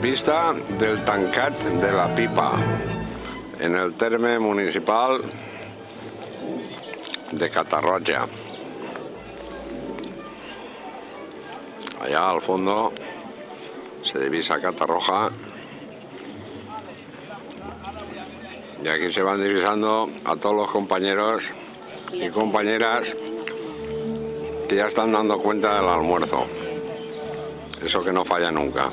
Vista del Tancat de la Pipa, en el terme municipal de Catarroja. Allá al fondo se divisa Catarroja y aquí se van divisando a todos los compañeros y compañeras que ya están dando cuenta del almuerzo. Eso que no falla nunca.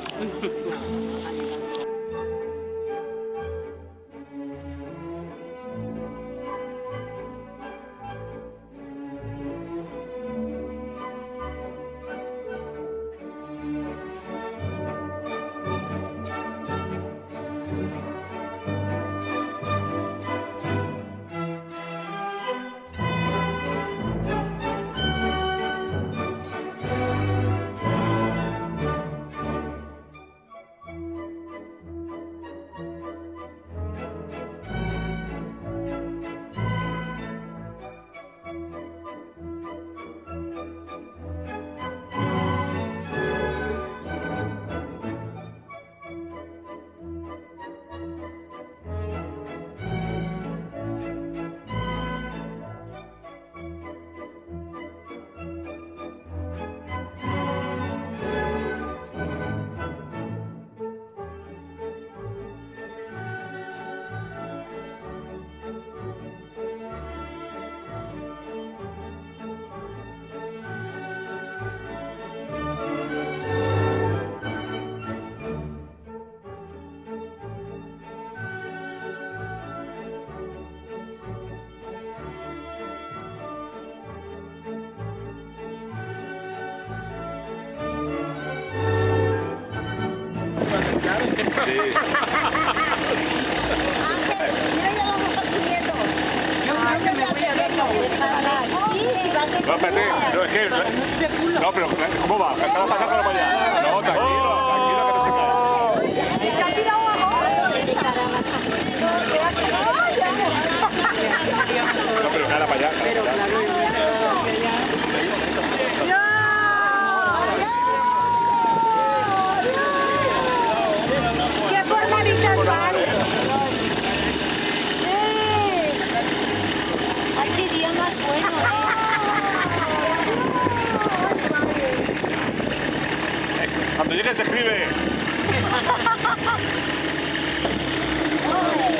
No, pero ¿cómo va? ¿Está pasando para allá? No, tranquilo, tranquilo, que no se cae. ¿Se ha tirado abajo? No, pero cara para allá. Pero claro, ¿qué formalitas van? ¡Ay, qué día más bueno! Cuando llegue se escribe.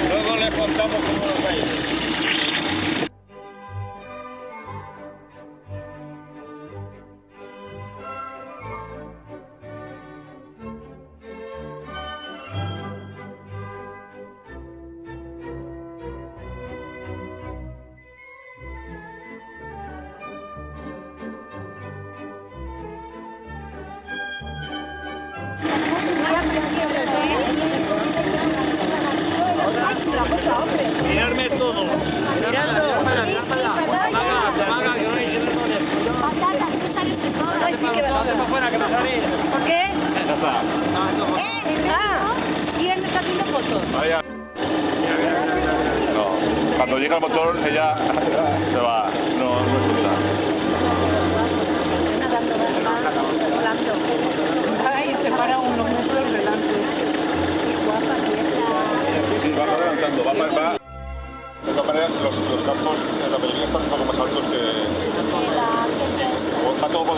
Luego le contamos cómo nos va a ir. Mirarme todo. Mirando. ¿Por qué? Ya está. ¿Quién está haciendo fotos? No. Cuando llega el motor, ella se va. No escucha. Ay, se para uno mucho delante. Sí, va adelantando, va. De todas maneras, los campos en la película están un poco más altos que... Está todo por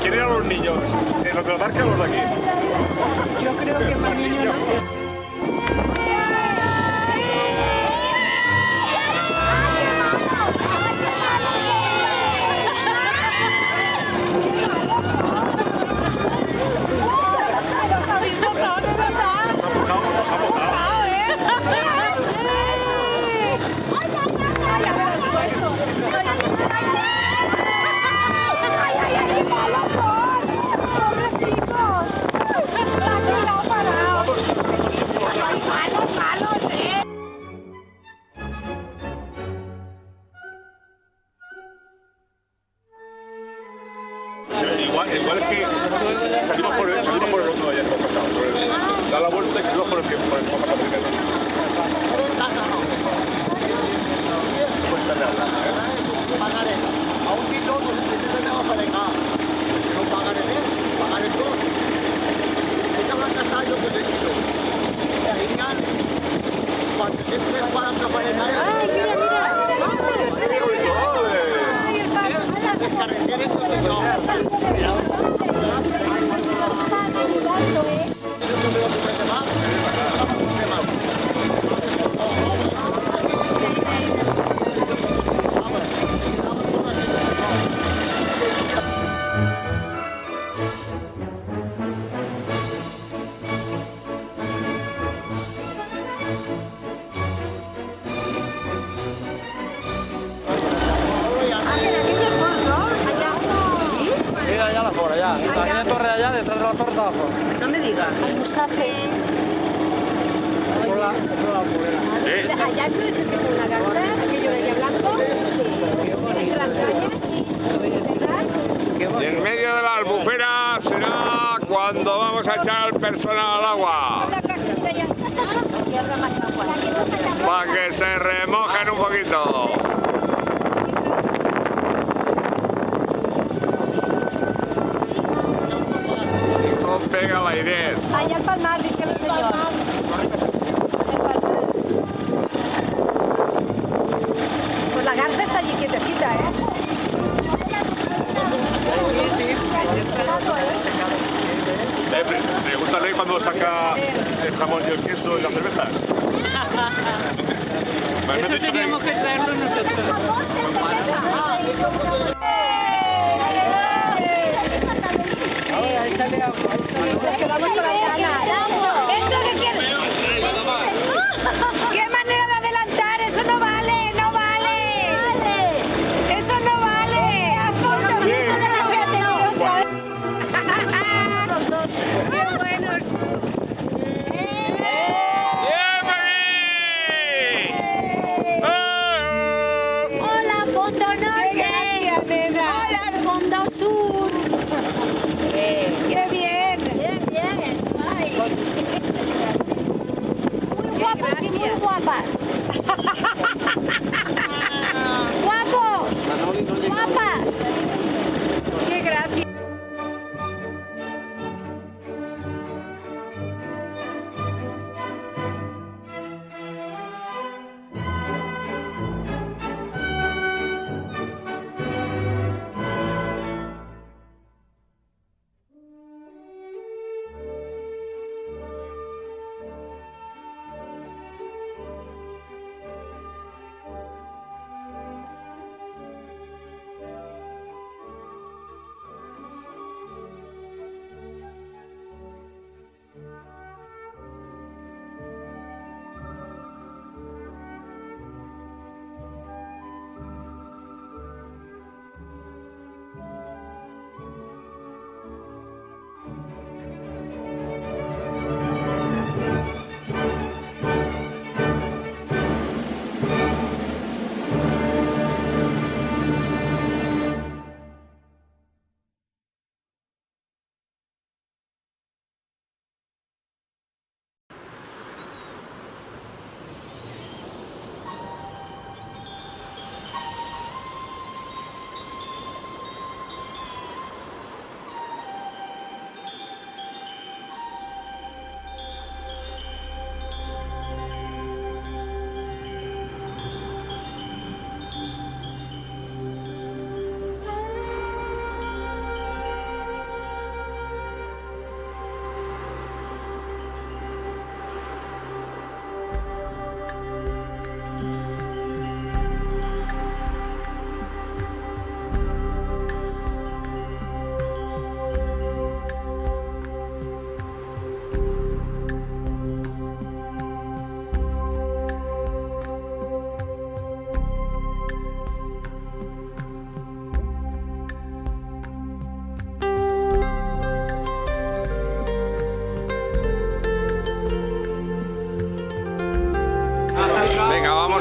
¿Quién eran los niños? ¿Los de la barca o los de aquí? Yo creo que más niños. Igual es que salimos por el otro allá, por pasado. Da la vuelta y salimos por el que pasado primero. Pagaré. A un piloto se me va a pagar. No pagaré todo. Esta va a casar yo con el piloto. Genial. Cuando se prepara para pagar. ¡Ay, mira, mira! Hay una torre allá, detrás de la torre de abajo. No me digas. Hola, allá no es una garza, aquello de allá blanco. Y en medio de la albufera será cuando vamos a echar al personal al agua. Para que se remojen un poquito. Pega el aire. Allá al palmar, dice el señor. Pues la garza está allí quietecita, ¿eh? Pregúntale cuando saca el jamón y el queso y las cervezas. Eso teníamos que traerlo nosotros. ¿Qué manera de adelantar? Eso no vale, no vale. Eso no vale. Qué buenos. Hola, Fondo Norte. Hola, Fondo Sur. Qué bien. Bien, bien. Muy guapas y muy guapas. Guapo. Guapa. Qué gracia.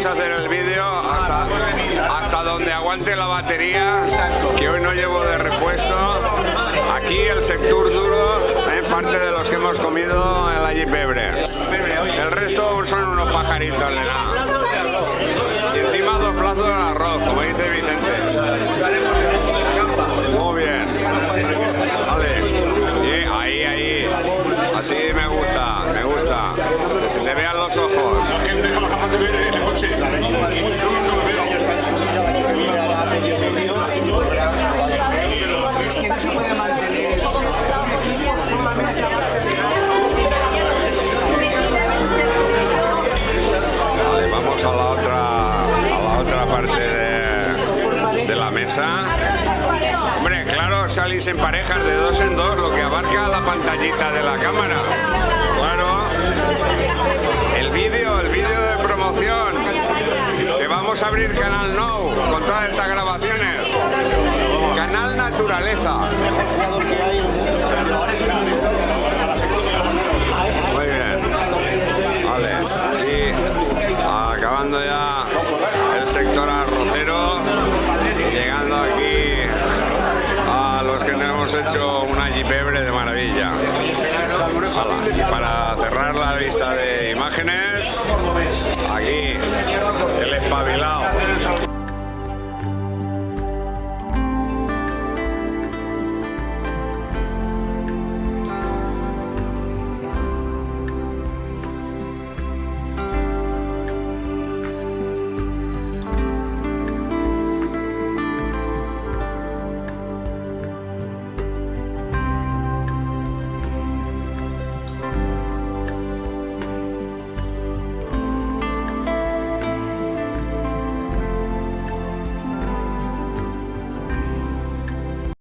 vamos a hacer el vídeo hasta donde aguante la batería, que hoy no llevo de repuesto. Aquí el sector duro es parte de los que hemos comido en la Jipebre. El resto son unos pajaritos de nada. Y encima 2 plazos de arroz, como dice Vicente. Muy bien. Vale. Sí, ahí. Así me gusta. Que te vean los ojos. Vale, vamos a la otra parte de la mesa. Hombre, claro, salís en parejas de 2 en 2, lo que abarca la pantallita de la cámara. Claro. El vídeo de promoción. Que vamos a abrir Canal Now con todas estas grabaciones. Canal Naturaleza. Muy bien. Vale. Y acabando ya el sector arrocero. Llegando aquí a los que hemos hecho una Jipebre de maravilla. Y para cerrar la lista de imágenes, aquí el espabilado